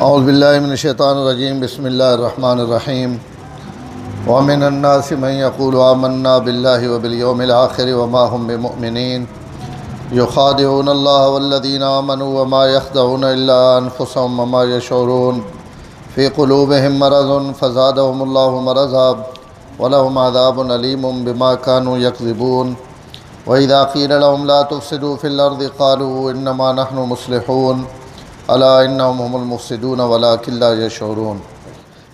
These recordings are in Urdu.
اعوذ باللہ من الشیطان الرجیم بسم اللہ الرحمن الرحیم ومن الناس من يقول آمنا باللہ وبالیوم الآخر وما هم بمؤمنین یخادعون اللہ والذین آمنوا وما يخدعون الا انفسهم وما يشعرون فی قلوبهم مرض فزادهم اللہ مرضا ولهم عذاب علیم بما كانوا یکذبون وإذا قیل لهم لا تفسدوا في الأرض قالوا انما نحن مصلحون الا انهم هم المفسدون ولكن لا يشعرون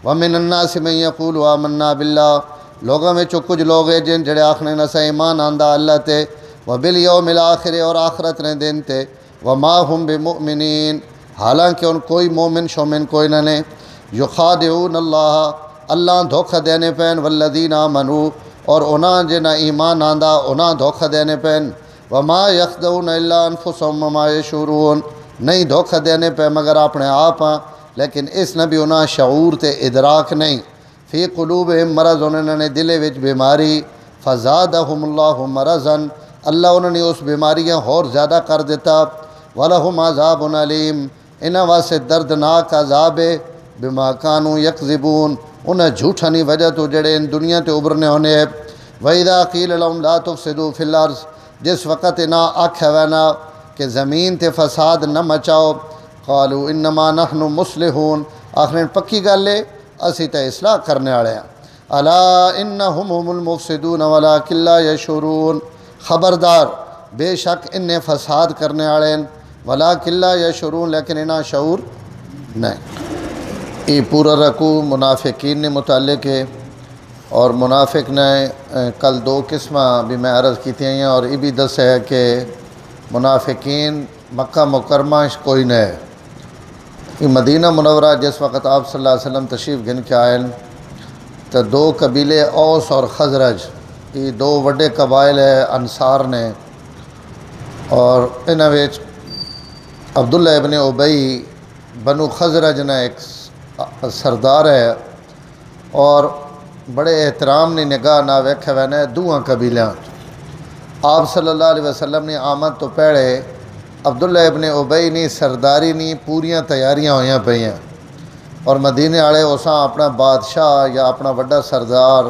ومن الناس من يقول آمنا بالله لوگوں میں کچھ لوگ ہیں جن جڑے آخنے نہ ایمان آندا اللہ تے وبالیوم الآخر اور آخرت نے دن تے وما هم بمؤمنین حالانکہ ان کوئی مومن شومن کوئی نہ نے یخادعون اللہ دھوکہ دینے پین والذین آمنوا اور انہاں جنہ ایمان آندا انہاں دھوکہ دینے پین وما یخدعون الا انفسهم وما یشعرون نہیں دھوکہ دینے پہ مگر اپنے آپ ہاں لیکن اس نے بھی انہاں شعور تے ادراک نہیں فی قلوبہم مرض انہوں نے دلے وچ بیماری فزادہم اللہ مرضاً اللہ انہوں نے اس بیماریاں اور زیادہ کر دیتا ولہم عذاب علیم انہاں واسے دردناک عذاب بما کانوا یکذبون انہیں جھوٹھانی وجہ تو جڑے ان دنیا تے ابھرنے ہونے ہے وَإِذَا قِيلَ لَهُمْ لَا تُفْسِدُوا فِي الْأَرْضِ جس وقت انہاں آکھا وینا کہ زمین تے فساد نہ مچاؤ قالوا انما نحن مصلحون آخرین پکی گل ہے اسی تے اصلاح کرنے والے ہیں الا انہم هم المفسدون ولکن لا یشعرون خبردار بے شک انہیں فساد کرنے والے ہیں ولکن لا یشعرون لیکن انہاں شعور نہیں یہ پورا رکوع منافقین نے متعلق ہے اور منافق نے کل دو قسمہ بھی میں عرض کیتی ہیں اور یہ بھی دس ہے کہ منافقین مکہ مکرمہ کوئی نہ ہے یہ مدینہ منورہ جس وقت آپ صلی اللہ علیہ وسلم تشریف گن کے آئے تو دو قبیلے اوس اور خزرج یہ دو وڈے قبائل ہے انصار نے اور انہاں وچ عبداللہ ابن ابی بنو خزرج نے ایک سردار ہے اور بڑے احترام نے نگاہ نہ ویکھے وینے دوہاں قبیلیاں آپ صلی اللہ علیہ وسلم نے آمد تو پہلے عبداللہ ابن ابی نے سرداری نے پوریاں تیاریاں ہویاں پئیاں اور مدینے والے اساں اپنا بادشاہ یا اپنا وڈا سردار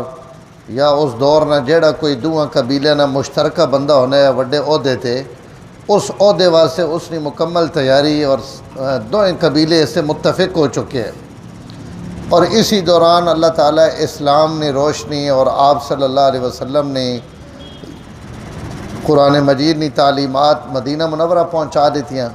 یا اس دور نہ جیڑا کوئی دوہاں قبیلے نہ مشترکہ بندہ ہونے یا وڈے عہدے تھے اس عہدے واسطے اس نے مکمل تیاری اور دونوں قبیلے اس سے متفق ہو چکے ہیں اور اسی دوران اللہ تعالیٰ اسلام نے روشنی اور آپ صلی اللہ علیہ وسلم نے قرآن مجید نے تعلیمات مدینہ منورہ پہنچا دیتیاں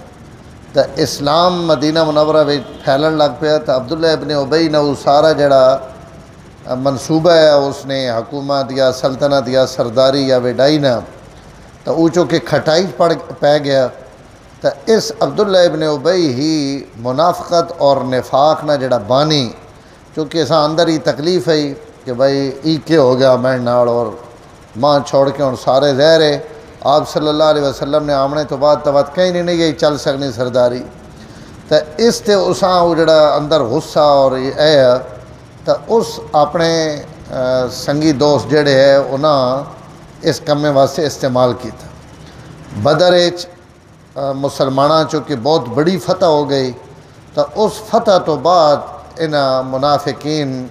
تو اسلام مدینہ منورہ میں پھیلن لگ پیا تو عبداللہ ابن ابی نے وہ سارا جڑا منصوبہ ہے اس نے حکومت یا سلطنت یا سرداری یا وڈائی نہ تو وہ چونکہ کھٹائی پہ گیا تو اس عبداللہ ابن ابی ہی منافقت اور نفاق نہ جڑا بانی چونکہ اساں اندر ہی تکلیف ہے کہ بھائی ای کے ہو گیا میں نال اور ماں چھوڑ کے اور سارے زہر ہے آپ صلی اللہ علیہ وسلم نے آمنے تو بعد کہیں نہیں یہی چل سکنی سرداری تو اس تے اساں وہ جڑا اندر غصہ اور اے تو اس اپنے سنگی دوست جڑے ہے انہاں اس کمے واسطے استعمال کیتا بدر مسلمانہ چونکہ بہت بڑی فتح ہو گئی تو اس فتح تو بعد انہاں منافقین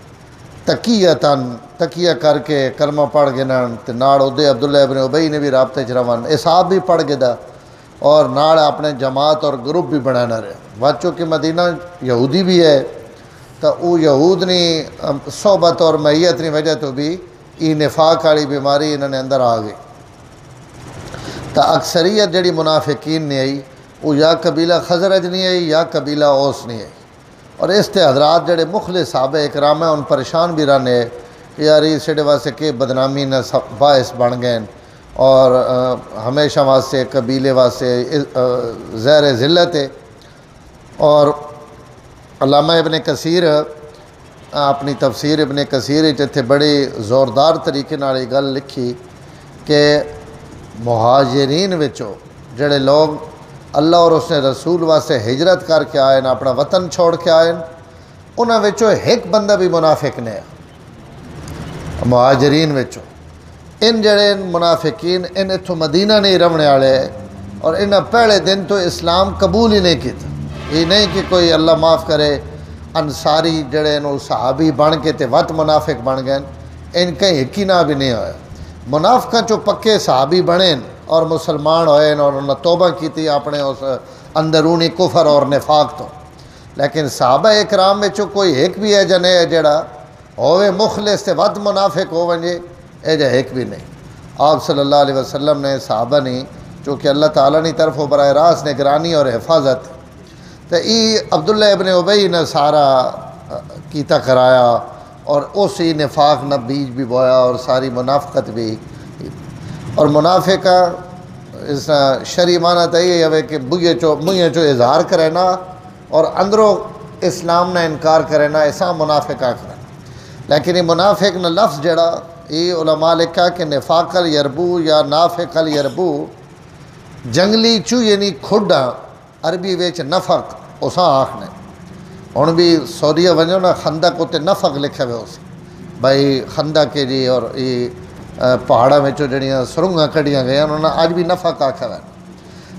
تقیہ کر کے کلمہ پڑھ کے ناڑ ادے عبداللہ ابن ابی نے بھی رابطے چروان اصحاب بھی پڑھ گیا اور ناڑ اپنے جماعت اور گروپ بھی بنانا رہے بچوں کہ مدینہ یہودی بھی ہے تو وہ یہود نے صحبت اور معیت کی وجہ تو بھی یہ نفاق والی بیماری انہوں نے اندر آ گئی تو اکثریت جڑی منافقین نے آئی وہ یا قبیلہ خزرج نہیں آئی یا قبیلہ اوس نہیں آئی اور اس تے حضرات جڑے مخلص صحابہ اکرام ہیں ان پریشان بھی رہنے کہ یار یہ سیڑے واسطے کہ بدنامی نہ باعث بن گئے اور ہمیشہ واسطے قبیلے واسطے زہر ذلت ہے اور علامہ ابن کثیر اپنی تفسیر ابن کثیر جتھے بڑی زوردار طریقے نال یہ گل لکھی کہ مہاجرین وچوں جڑے لوگ اللہ اور اس نے رسول واسطے ہجرت کر کے آئے نا اپنا وطن چھوڑ کے آئے انہاں وچوں ایک بندہ بھی منافق نے مہاجرین وچوں ان جڑے منافقین اتھوں مدینہ نہیں رہنے والے اور انہاں پہلے دن تو اسلام قبول ہی نہیں کیتا یہ نہیں کہ کوئی اللہ معاف کرے انصاری جڑے نو صحابی بن کے تے وت منافق بن گئے، ان کہیں یقینہ بھی نہیں ہویا۔ منافقاں چو پکے صحابی بنے اور مسلمان ہوئے اور انہوں نے توبہ کی تھی اپنے اس اندرونی کفر اور نفاق تو، لیکن صحابہ اکرام میں چو کوئی ایک بھی ہے جنے جڑا ہوئے مخلص تے ود منافق ہو ونجے اے جا ایک بھی نہیں۔ آپ صلی اللہ علیہ وسلم نے صحابہ نہیں چونکہ اللہ تعالیٰ نے طرف براہ راست نگرانی اور حفاظت تو عبداللہ ابن ابی نے سارا کیتا کرایا اور اسی نفاق نہ بیج بھی بویا اور ساری منافقت بھی۔ اور منافقہ اس شرعی معنی تو یہ ہے کہ منہ چو اظہار کرے نا اور اندروں اسلام نہ انکار کرے نا، ایسا منافقہ کرے۔ لیکن یہ منافق نہ لفظ جڑا یہ علماء لکھا کہ نفاق الیربو یا نافق الیربو جنگلی چو یعنی کھڈا عربی ویچ نفق اساں آکھنے۔ ہن بھی سعودیہ ونجو نا خندق اتے نفق لکھے ہوئے اسے بھائی خندق کے جی، اور یہ پہاڑا میں جڑیاں سرنگاں کڑیاں گئے انہوں نے آج بھی نفق آکھا ہوئے۔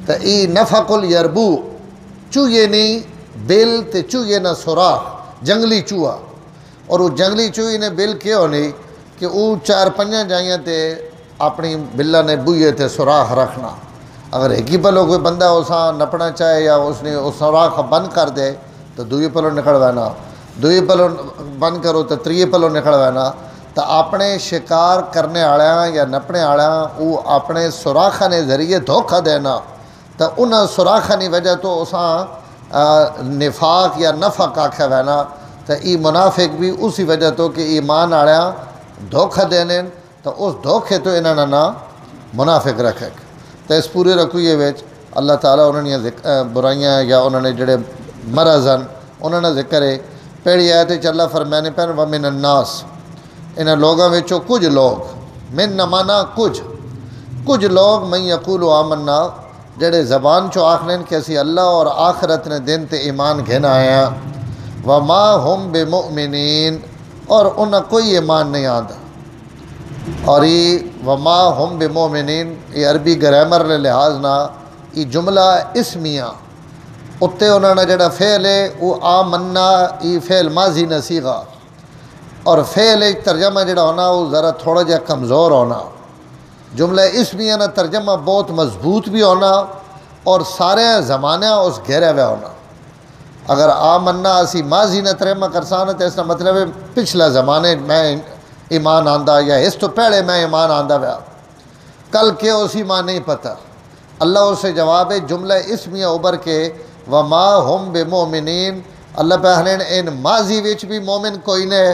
تو یہ نفق الیربو چو یہ نہیں بل تے چو یہ نہ سوراخ جنگلی چوہا، اور وہ جنگلی چوہی نے بل کیوں نہیں کہ وہ 4-5 جائیاں تے اپنی بلہ نے بوئے تے سوراخ رکھنا۔ اگر ایک ہی پلو کوئی بندہ اساں نپنا چاہے یا اس نے اس سوراخ بند کر دے تو دوئی پلو نکلوانا، دوئی پلو بند کرو تو 3 پلو نکلوانا۔ تو اپنے شکار کرنے آڑیاں یا نپنے آڑیاں وہ اپنے سوراخاں نے ذریعے دھوکہ دینا، تو انہاں سوراخاں کی وجہ تو اساں نفاق یا نفق آکھا وینا۔ تو ای منافق بھی اسی وجہ تو کہ ایمان آڑیاں دھوکہ دینے، تو اس دھوکے تو انہاں نے نا منافق رکھے۔ تو اس پورے رکویے ویچ اللہ تعالیٰ انہوں نے برائیاں یا انہوں نے جڑے مرضن انہوں نے ذکر ہے۔ پہلی آیت وچ اللہ فرمانے پہن وَمِنَ النَّاسِ، انہاں لوگاں وچوں کچھ لوگ، من نہ مانا کچھ لوگ من یقول آمنا جڑے زبان چو آکھنین کہ اسی اللہ اور آخرت نے دن تے ایمان گھن آیا، وما ہم بمؤمنین، اور انہاں کوئی ایمان نہیں آندا۔ اور یہ وما ہم بمؤمنین یہ عربی گرامر نے لحاظ نہ یہ جملہ اسمیہ اتے انہوں نے جڑا فعل ہے وہ آمنا یہ فعل ماضی نہ صیغہ، اور فعل ترجمہ جڑا ہونا وہ ذرا تھوڑا جا کمزور ہونا۔ جملہ اسمیہ نہ ترجمہ بہت مضبوط بھی ہونا اور سارے زمانہ اس گھیرے ہوئے ہونا۔ اگر آمنا اسی ماضی نہ ترجمہ کرسانا تو اس کا مطلب ہے پچھلا زمانے میں ایمان آندہ یا اس تو پہلے میں ایمان آندہ ہوا، کل کے اس ایمان نہیں پتہ۔ اللہ اسے جواب ہے جملہ اسمیہ ابھر کے وما ہم بمؤمنین، اللہ پہلین ان ماضی وچ بھی مومن کوئی نہیں،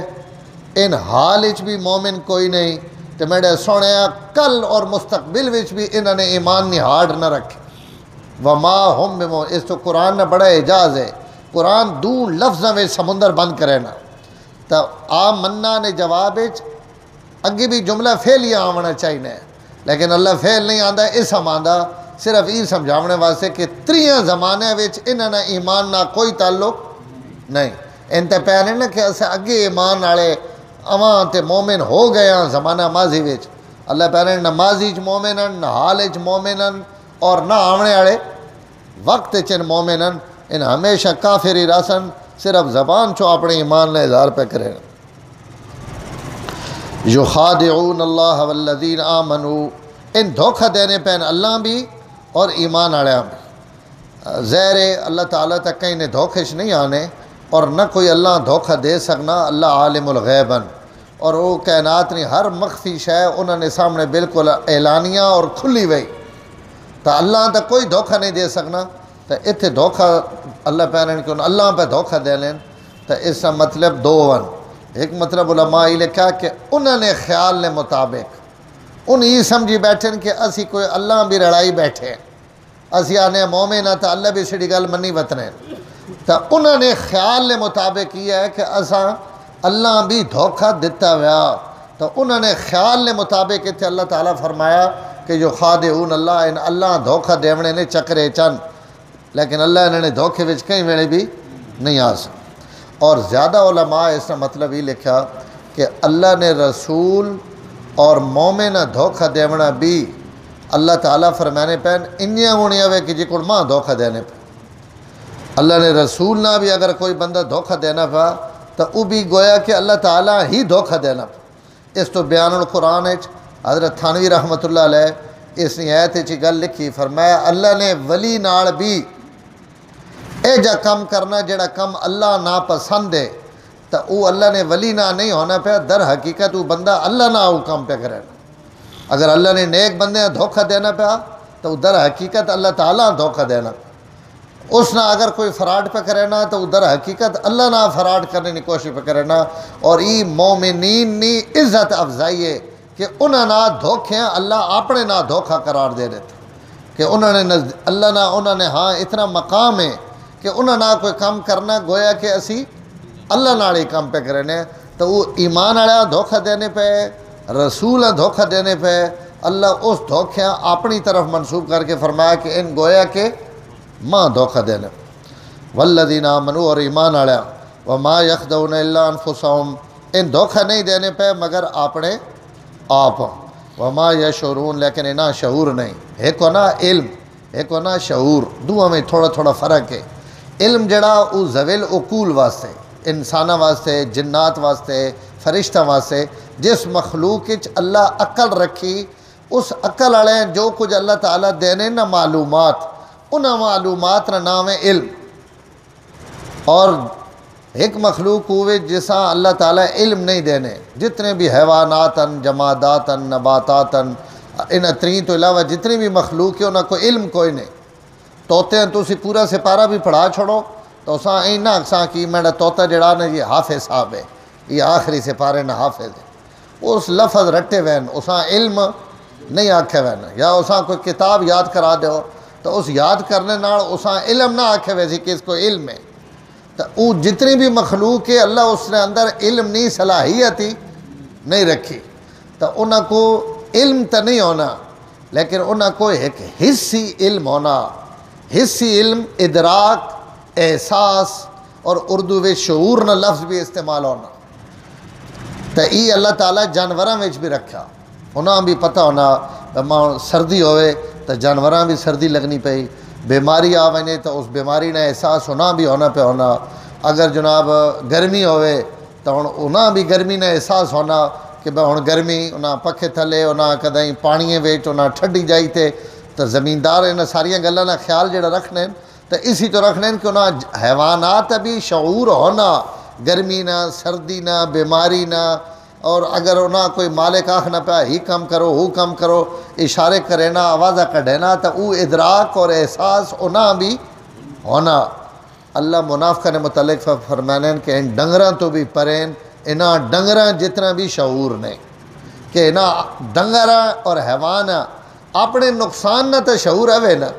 ان حال وچ بھی مومن کوئی نہیں، تو میرے سونے کل اور مستقبل وچ بھی انہوں نے ایمان نہاڑ نہ رکھے۔ وما ہم بمؤمنین، اس تو قرآن نے بڑا اعجاز ہے، قرآن دو لفظوں میں سمندر بند کرے نا۔ تو آمنا نے جواب اگے بھی جملہ فعلیہ آونا چاہیے، لیکن اللہ فعل نہیں آندا اسم آندا، صرف یہ سمجھاونے واسطے کہ 3 زمانے وچ انہاں نے ایمان نہ کوئی تعلق نہیں۔ ان تے پہلے نا کہ اسے اگے ایمان والے اواں تے مومن ہو گئے ہیں زمانہ ماضی وچ، اللہ پہلے نہ ماضی چ مومنن نہ حال چ مومنن اور نہ آونے والے وقت چ مومنن، ان ہمیشہ کافر ہی راسن، صرف زبان چو اپنے ایمان نے اظہار پہ کرے۔ یخادعون اللہ والذین آمنوا، ان دھوکہ دینے پہ اللہ بھی اور ایمان آڑیاں بھی۔ زہر اللہ تعالیٰ تک کہیں نے دھوکش نہیں آنے اور نہ کوئی اللہ دھوکہ دے سکنا، اللہ عالم الغیبن، اور وہ کائنات نے ہر مخفی شے انہوں نے سامنے بالکل اعلانیہ اور کھلی ہوئی، تو اللہ تک کوئی دھوکہ نہیں دے سکنا۔ تو اتنے دھوکہ اللہ پہنیں کہ اللہ پہ دھوکہ دے لیں، تو اس کا مطلب 2 ون۔ ایک مطلب علماء یہ لکھا کہ انہوں نے خیال نے مطابق انہیں یہ سمجھی بیٹھیں کہ اسی کوئی اللہ بھی لڑائی بیٹھے، اسی آنے مومن تو اللہ بھی سڑی گل منی وطنے، تو انہوں نے خیال نے مطابق یہ ہے کہ اساں اللہ بھی دھوکہ دیتا ہوا، تو انہوں نے خیال نے مطابق اتنے اللہ تعالیٰ فرمایا کہ جو خادعون اللہ، ان اللہ دھوکہ دیونے نے چکرے چند، لیکن اللہ انہوں نے دھوکے وچ کہیں ویلے بھی نہیں آ سکتا۔ اور زیادہ علماء اس کا مطلب یہ لکھا کہ اللہ نے رسول اور مومن دھوکہ دیونا بھی اللہ تعالیٰ فرمانے پہن انیاں ہونیاں ہوئے کہ جی کو ماں دھوکہ دینے پہ، اللہ نے رسول نہ بھی اگر کوئی بندہ دھوکہ دینا پا تو وہ بھی گویا کہ اللہ تعالیٰ ہی دھوکہ دینا پا۔ اس تو بیان القرآن حضرت تھانوی رحمۃ اللہ علیہ اس نے آیت چی گل لکھی، فرمایا اللہ نے ولی نال بھی اے جا کم کرنا جڑا کم اللہ نا پسند ہے، تو وہ اللہ نے ولی نہ نہیں ہونا پیا، در حقیقت وہ بندہ اللہ نہ وہ کام پہ کرے۔ اگر اللہ نے نیک بندے دھوکہ دینا پیا تو وہ در حقیقت اللہ تعالیٰ دھوکہ دینا، اس نہ اگر کوئی فراڈ پہ کرے نا تو در حقیقت اللہ نہ فراڈ کرنے کی کوشش پہ کرے نا۔ اور یہ مومنین نی عزت افزائی ہے کہ انہوں نے دھوکھیں اللہ اپنے نہ دھوکھا قرار دے رہے تھے، کہ انہوں نے اللہ نہ انہوں نے ہاں اتنا مقام ہے کہ انہوں نے کوئی کام کرنا گویا کہ اسی اللہ نال ہی کام پہ کرنے، تو وہ ایمان والا دھوکھا دینے پہ رسول دھوکھا دینے پہ اللہ اس دھوکھیاں اپنی طرف منسوب کر کے فرمایا کہ ان گویا کہ ماں دھوکہ دینے۔ والذین آمنوا، اور ایمان والا، وما یخدعون الا انفسہم، ان دھوکہ نہیں دینے پہ مگر اپنے آپ، وما یشعرون، لیکن انہاں شعور نہیں۔ ایک ہونا علم، ایک ہونا شعور، دونوں میں تھوڑا تھوڑا فرق ہے۔ علم جڑا وہ ذویل عقول واسطے، انسانہ واسطے، جنات واسطے، فرشتہ واسطے، جس مخلوق وچ اللہ عقل رکھی اس عقل والے جو کچھ اللہ تعالیٰ دینے نا معلومات، انہاں معلومات کا نام ہے علم۔ اور ایک مخلوق ہوئے جسا اللہ تعالیٰ علم نہیں دینے، جتنے بھی حیواناتاً، جماداتاً، نباتاتاً، ان ترین تو علاوہ جتنی بھی مخلوق ہے انہاں کو علم کوئی نہیں۔ طوطے ہیں تو اسی پورا سپارہ بھی پڑھا چھوڑو تو اساں این نہ اکساں کی میرا طوطا جڑا نا یہ حافظ صاحب ہے، یہ آخری سپارے نہ حافظ ہے، اس لفظ رٹے وین اساں علم نہیں آکھے وین، یا اساں کوئی کتاب یاد کرا دیو تو اس یاد کرنے نال اساں علم نہ آکھے ویسی کہ اس کو علم ہے۔ تو وہ جتنی بھی مخلوق ہے اللہ اس نے اندر علم نہیں صلاحیت ہی نہیں رکھی، تو انہاں کو علم تو نہیں ہونا لیکن انہاں کو ایک حصی علم ہونا، حصی علم ادراک، احساس، اور اردو میں شعور نہ لفظ بھی استعمال ہونا۔ تو یہ اللہ تعالیٰ جانوراں وچ بھی رکھا، انہاں بھی پتہ ہونا سردی ہوئے تو جانوراں بھی سردی لگنی پئی، بیماری آ ونے تو اس بیماری نے احساس انہاں بھی ہونا پہ ہونا، اگر جناب گرمی ہوئے تو انہاں بھی گرمی نے احساس ہونا کہ بھائی ہن گرمی، انہاں پکھے تھلے، انہاں کدیں پانیے وچ انہاں ٹھڈی جائی تے، تو زمیندار انہاں ساریاں گلاں دا خیال جڑا رکھنے تو اسی تو رکھنے کہ انہاں حیوانات بھی شعور ہونا، گرمی نہ، سردی نہ، بیماری نہ، اور اگر انہاں کوئی مالک آکھنا پیا ہی کم کرو وہ کم کرو، اشارے کرے نا، آوازہ کڈھینا، تو وہ ادراک اور احساس انہاں بھی ہونا۔ اللہ منافقہ نے متعلق فرمانے کہ ان ڈنگراں تو بھی پرین، انہاں ڈنگراں جتنا بھی شعور نہیں، کہ انہاں ڈنگراں اور حیوان اپنے نقصان نہ تو شعور ہے نا،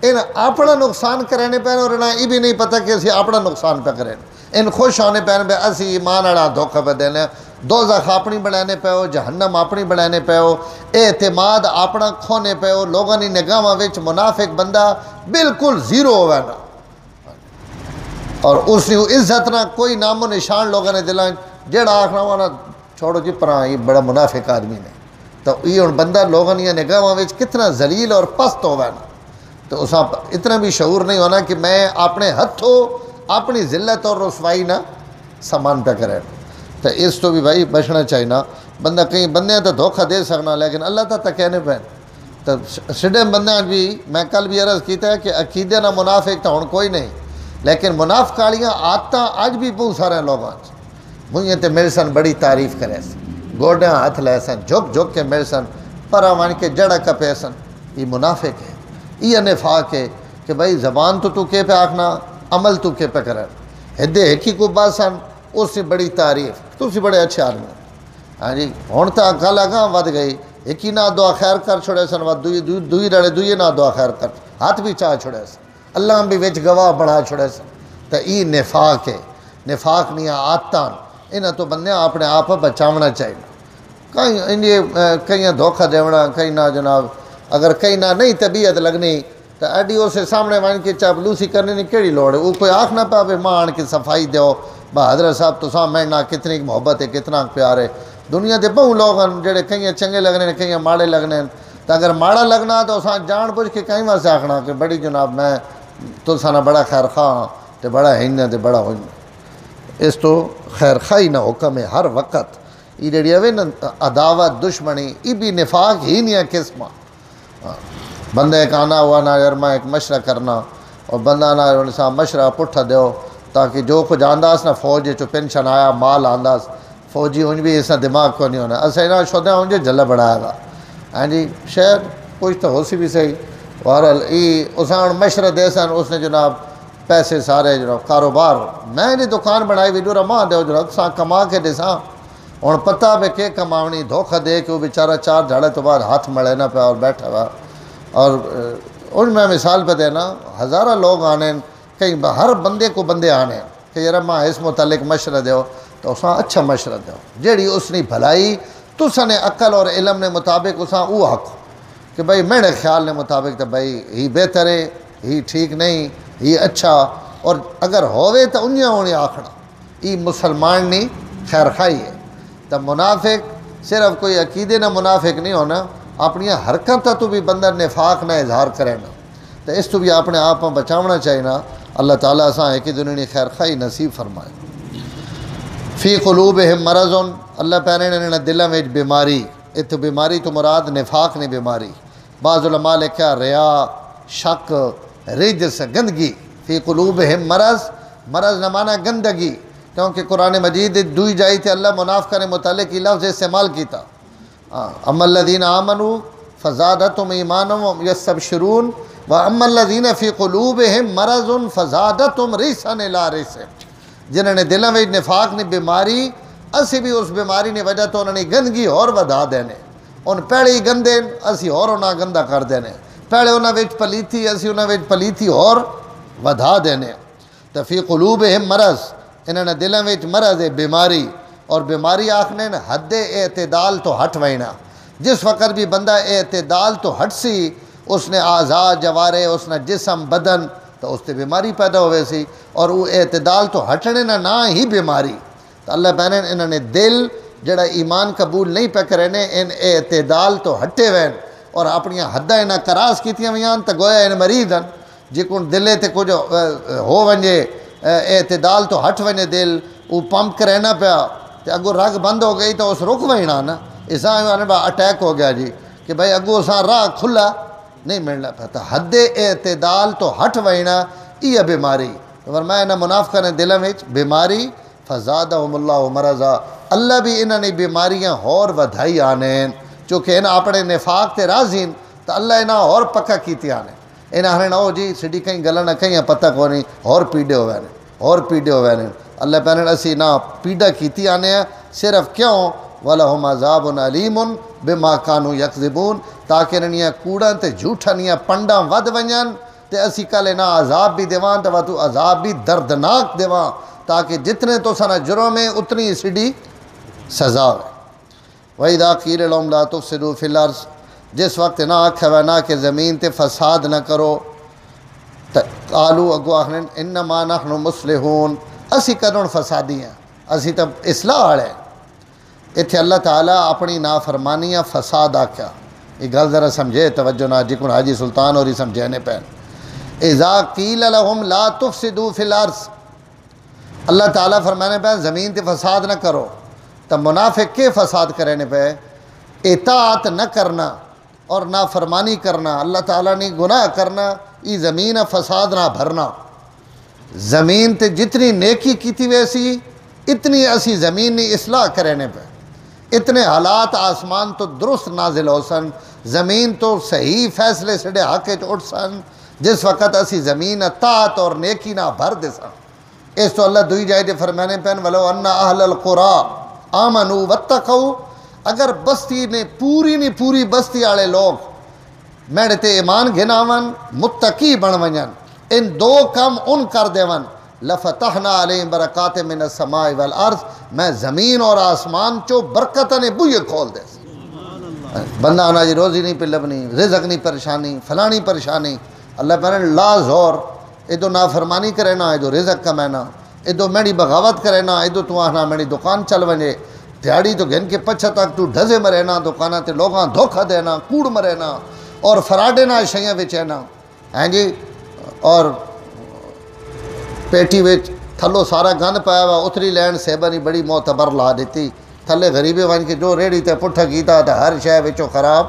ان اپنا نقصان کرنے پہ اور انہیں یہ بھی نہیں پتہ کہ اسی اپنا نقصان پہ کریں، ان خوش ہونے پہ اسی ایمان والا دھوکہ پہ دینے، دوزخ اپنی بنانے پہ ہو، جہنم اپنی بنانے پہ ہو، اعتماد اپنا کھونے پہ ہو، لوگوں نے نگاہاں وچ منافق بندہ بالکل زیرو ہوئے نا، اور اس نے عزت نہ کوئی نام و نشان لوگوں نے دلائیں، جیڑا آکھنا ہوا نا چھوڑو جی پران یہ بڑا منافق آدمی نے، تو یہ بندہ لوگوں نے نگاہاں وچ کتنا ذلیل اور پست ہوئے نا، تو اساں اتنا بھی شعور نہیں ہونا کہ میں اپنے ہتھوں اپنی ذلت اور رسوائی نہ سامان پہ کرے، تو اس تو بھی بھائی بچنا چاہیے نا۔ بندہ کہیں بندے تو دھوکہ دے سکنا لیکن اللہ تعالیٰ کہنے پہ تو سڈے بندے بھی، میں کل بھی عرض کیتا ہے کہ عقیدے نہ منافق تو ہن کوئی نہیں، لیکن منافق والیاں عادتاں اج بھی بہت سارے لوگاں مجھے تے میرے سن بڑی تعریف کرے سن، گوڈیاں ہاتھ لے سن، جھک جھک کے میرے سن پرا مان کے جڑا کپے سن، یہ منافق ہے، یہ نفاق ہے کہ بھائی زبان تو کے پہ آکھنا، عمل تو کے پہ کرن، ہدے ہکی کو باسن اس سے بڑی تعریف، تو سے بڑے اچھے آدمی، ہاں جی ہوں تو گل اگاں ود گئی، ایک ہی نہ دعا خیر کر چھوڑے سن، دوئی رڑے دوئی نہ دعا خیر کر، ہاتھ بھی چاہ چھوڑے سن، اللہ بھی وچ گواہ بڑھا چھوڑے سن، تو یہ نفاق ہے، نفاق نہیں آتان، انہاں تو بندے اپنے آپ بچاونا چاہیے، کہیں دھوکہ دیونا، کہیں نہ جناب، اگر کہیں نہ نہیں طبیعت لگنی تو ایڈی اسے سامنے مان کے چاپلوسی کرنے کی کیڑی لوڑ ہے، وہ کوئی آکھ نہ پا ماں آن کے صفائی دیو، حضرت صاحب تو سام میں نہ کتنی محبت ہے، کتنا پیار ہے، دنیا دے بہت لوگ ہیں جڑے کہیں چنگے لگنے کہیں ماڑے لگنے، تو اگر ماڑا لگنا تو اساں جان بوجھ کے کہیں واسطے آکھنا کہ بڑی جناب میں تو سانا بڑا خیر خواہ تے بڑا ہننا تے بڑا ہونا، اس تو خیر خواہی نہ حکم ہے ہر وقت۔ یہ جڑی ہے نا عداوت دشمنی، یہ بھی نفاق ہی نہیں ہے قسمہ۔ بندہ ایک آنا ہوا نہ یرما ایک مشورہ کرنا، اور بندہ نہ انسان مشورہ پٹھا دیو تاکہ جو کچھ آنداس نہ فوج جو پینشن آیا مال آنداس فوجی انج بھی اس دماغ کو نہیں ہونا اسے نہ شدہ انج جلا بڑھایا گا۔ ہاں جی شاید کچھ تو ہو سی بھی صحیح، بہرحال اسان مشورہ دے سن، اس نے جناب پیسے سارے جناب کاروبار میں نے دکان بنائی ویڈیو رما دو جناب سا کما کے دے سا ہوں پتہ پہ کہ کماونی دھوکہ دے کہ وہ بیچارہ 4 جھاڑے تو بعد ہاتھ مڑے نہ پہ اور بیٹھا ہوا۔ اور ان میں مثال پہ دینا ہزارہ لوگ آنے کہیں ہر بندے کو بندے آنے کہ یار ماں اس متعلق مشورہ دیو تو اساں اچھا مشورہ دیو جیڑی اس نے بھلائی تساں نے عقل اور علم نے مطابق اساں وہ حق کہ بھائی میرے خیال نے مطابق تو بھائی ہی بہتر ہے ہی ٹھیک نہیں ہی اچھا، اور اگر ہوئے تو انہیں ہونے آکھنا یہ مسلمان نہیں خیر خواہی ہے۔ تو منافق صرف کوئی عقیدے نہ منافق نہیں ہونا، اپنی حرکتوں تو بھی بندہ نفاق نہ اظہار کرے نا، تو اس تو بھی اپنے آپ میں بچاونا چاہیے نا۔ اللہ تعالیٰ اساں ایک دنیا خیر خواہی نصیب فرمائے۔ فی قلوبہم مرض، اللہ پہنے نے دلوں میں بیماری، اتو بیماری تو مراد نفاق نے بیماری۔ بعض علماء لکھا ریا، شک، رجس، گندگی۔ فی قلوبہم مرض، مرض نہ مانا گندگی، کیونکہ قرآن مجید دوئی جائی تھے اللہ منافقہ نے متعلق یہ لفظ استعمال کیتا۔ اما الذین آمنوا فزادتہم ایمانا یستبشرون واما الذین فی قلوبہم مرض فزادتہم رجسا الی رجسہم، جنہوں نے دلوں میں نفاق نے بیماری اسی بھی اس بیماری نے وجہ تو انہوں نے گندگی اور ودا دینے، ان پہلے ہی گندے اسی اور انہاں گندہ کر دینے، پہلے انہاں وچ پلیتی اسی انہاں وچ پلیتی اور ودا دینے۔ تو فی قلوبہم مرض، انہوں نے دلوں میں مرض ہے بیماری، اور بیماری آکھنے حد اعتدال تو ہٹ وینا۔ جس وقت بھی بندہ اعتدال تو ہٹ سی اس نے اعضاء جوارے اس نے جسم بدن تو اس سے بیماری پیدا ہوئے سی، اور وہ اعتدال تو ہٹنے نہ ہی بیماری۔ تو اللہ پہنے انہوں نے دل جڑا ایمان قبول نہیں پہ کرنے ان اعتدال تو ہٹے وین اور اپنی حداں انہاں کراس کیتیاں ویان تو گویا ان مریض ہیں جکن دلے تے کچھ ہو ونجے اعتدال تو ہٹ ونے دل وہ پمپ کرنا پیا تو اگو رگ بند ہو گئی تو اس رک وینا نا اساں اٹیک ہو گیا جی کہ بھائی اگو اساں راہ کھلا نہیں ملنا پتا۔ حد اعتدال تو ہٹ وینا یہ بیماری، فرمایا نہ منافقہ نے دلوں میں بیماری فزادہم اللہ مرضا، اللہ بھی انہوں نے بیماریاں اور ودھائی آنے چونکہ انہاں اپنے نفاق تے راضین تو اللہ انہاں اور پکا کیتی آنے، انہاں نے او جی سڈی کہیں گلاں نہ کہیں پتہ کو نہیں اور پیڑے ہوئے نے اور پیڑے ہوئے نے۔ اللہ پہنے اسی نہ پیڑا کیتی آنے ہیں صرف کیوں وَلَهُمْ عَذَابٌ عَلِيمٌ بِمَا كَانُوا يَكْذِبُونَ، تاکہ انہاں کوڑاں تے جھوٹاں نیاں پنڈاں ود ونجن تے اسی کل انہاں عذاب بھی دیوان تو تو عذاب بھی دردناک دیوان تاکہ جتنے تو سنا جرم ہے اتنی سیدھی سزا ہے۔ وَإِذَا قِيلَ لَهُمْ لَا تُفْسِدُوا فِي الْأَرْضِ، جس وقت نہ آکھے نہ کہ زمین تے فساد نہ کرو، قالوا اگو آخرین انما نحن مصلحون، اسی کدوں فسادی ہیں اسی تب اصلاح والے ہیں۔ اتھے اللہ تعالیٰ اپنی نافرمانیاں فساد آکھا، یہ گل ذرا سمجھے توجہ نہ جکن حاجی سلطان اور ہی سمجھینے پہن۔ اذا قیل لهم لا تفسدوا فی الارض، اللہ تعالیٰ فرمانے پہ زمین تے فساد نہ کرو، تب منافق کے فساد کرنے پہ اطاعت نہ کرنا اور نافرمانی کرنا، اللہ تعالیٰ نے گناہ کرنا، یہ زمین فساد نہ بھرنا۔ زمین تے جتنی نیکی کیتی ویسی اتنی اسی زمین نے اصلاح کرنے پہ، اتنے حالات آسمان تو درست نازل ہو سن، زمین تو صحیح فیصلے سڑے حق اٹھ سن، جس وقت اسی زمین طاعت اور نیکی نہ بھر دے سن۔ اس تو اللہ دوئی جائے دے فرمانے پہن وَلَوْ أَنَّ أَهْلَ الْقُرَىٰ آمَنُوا وَاتَّقَوْا، اگر بستی نے پوری بستی والے لوگ میرے تے ایمان گھناون متقی بن ونجن ان دو کم ان کر دیون لَفَتَحْنَا عَلَيْهِمْ بَرَكَاتٍ مِّنَ السَّمَاءِ وَالْأَرْضِ، میں زمین اور آسمان چو برکتہ نے بوئے کھول دے بندہ آنا جی روزی نہیں پہ لبنی، رزق نہیں پریشانی، فلانی پریشانی، اللہ پہنے لا زور ادو نافرمانی کرے نا ادو رزق کمینا، ادو میری بغاوت کرے نا ادو تو آنا میری دکان چل ونجے، دیاڑی تو گھن کے پچھا تک تو ڈھزے مرے نا، دکانہ تے لوگاں دھوکہ دینا، کوڑ مرے نا اور فراڈے نا شیئں وچے نا، ہیں جی، اور پیٹی وچ تھلو سارا گند پایا ہوا، اتری لین سیبا نہیں بڑی معتبر لا دیتی، تھلے غریبے ون کے جو ریڑھی تے پٹھا کیتا تے ہر شے وچوں خراب۔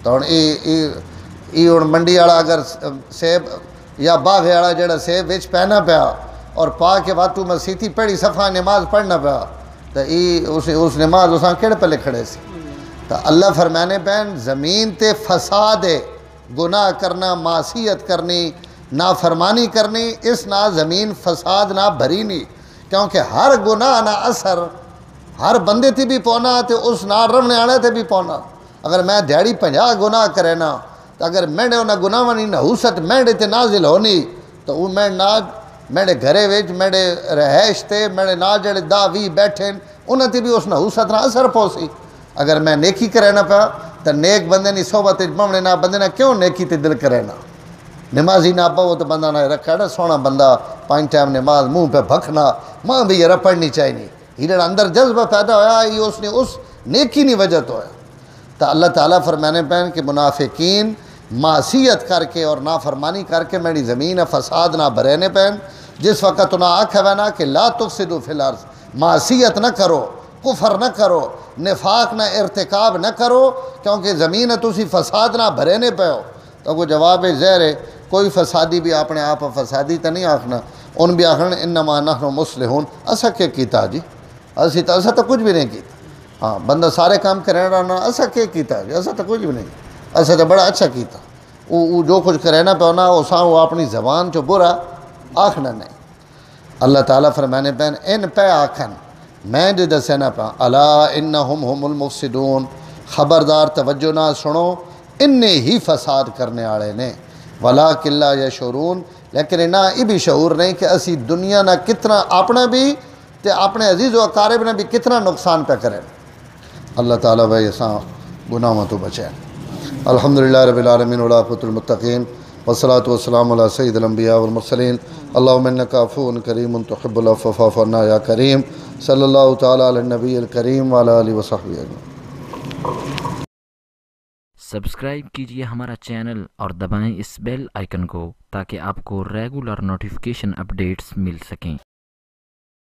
تو ہن ای ہن منڈی والا اگر سیب یا باغے والا جڑا سیب وچ پہنا پیا اور پا کے واتو مسیتی پڑھی صفحہ نماز پڑھنا پیا تو اس نماز اساں کہڑے پلے کھڑے سی۔ تو اللہ فرمانے پین زمین تے فساد ہے، گناہ کرنا، معصیت کرنی، نافرمانی کرنی، اس نہ زمین فساد نہ بھری نہیں، کیونکہ ہر گناہ نہ اثر ہر بندے تے بھی پونا تے اس نہ رہنے والے تے بھی پونا۔ اگر میں دیہڑی 50 گناہ کرے نا تو اگر میرے انہاں گناہاں دی نحوست میرے تے نازل ہونی تو وہ میرے گھرے وچ میرے رہائش تے میرے نال جڑے 10-20 بیٹھے انہاں تے بھی اس نحوست نہ اثر پوسی۔ اگر میں نیکی کرے نہ پیا تو نیک بندے نی صحبت وچ بہنے نہ بندے نہ کیوں نیکی تے دل کرے نا، نمازی نہ پاؤ تو بندہ نہ رکھا نا سونا بندہ 5 ٹائم نماز منہ پہ بھکنا ماں بھی یہ پڑھنی چاہیے، یہ اندر جذبہ پیدا ہویا یہ اس نے اس نیکی نہیں وجہ تو ہے۔ تو اللہ تعالیٰ فرمانے پہن کہ منافقین معصیت کر کے اور نافرمانی کر کے میری زمین فساد نہ بھرینے پہن، جس وقت انہاں آکھا وینا کہ لا تفسدوا فی الارض، معصیت نہ کرو، کفر نہ کرو، نفاق نہ ارتکاب نہ کرو، کیونکہ زمین تسی فساد نہ بھرینے پہ ہو۔ تو وہ جواب زہر ہے، کوئی فسادی بھی اپنے آپ فسادی تو نہیں آکھنا، ان بھی آکھنا انما نحن مصلحون، اسا کیا کیتا جی، اسا تو کچھ بھی نہیں کیتا۔ ہاں بندہ سارے کام کرنے رہنا، اسا کیا کیتا جی، اسا تو کچھ بھی نہیں، اسا تو بڑا اچھا کیتا۔ وہ جو کچھ کرنا پہ ہونا اساں وہ اپنی زبان چو برا آکھنا نہیں۔ اللہ تعالیٰ فرمانے پہن ان پہ آکھن میں جو دسے نہ پا الا انہم ہم المفسدون، خبردار توجہ نہ سنو، انہیں ہی فساد کرنے والے نے، ولاکن لا یشعرون، لیکن انہاں یہ بھی شعور نہیں کہ اسی دنیا نہ کتنا اپنا بھی تے اپنے عزیز و اقارب نے بھی کتنا نقصان پہ کریں۔ اللہ تعالیٰ بھائی اساں گناہوں تو بچیں۔ الحمدللہ رب العالمین والعاقبۃ للمتقین والصلاۃ والسلام علی سید الانبیاء والمرسلین اللہم انک عفو کریم تحب العفو فاعف عنا یا کریم صلی اللہ تعالیٰ علی النبی الکریم وعلی آلہ وصحبہ اجمعین۔ سبسکرائب کیجئے ہمارا چینل اور دبائیں اس بیل آئیکن کو تاکہ آپ کو ریگولر نوٹیفیکیشن اپڈیٹس مل سکیں۔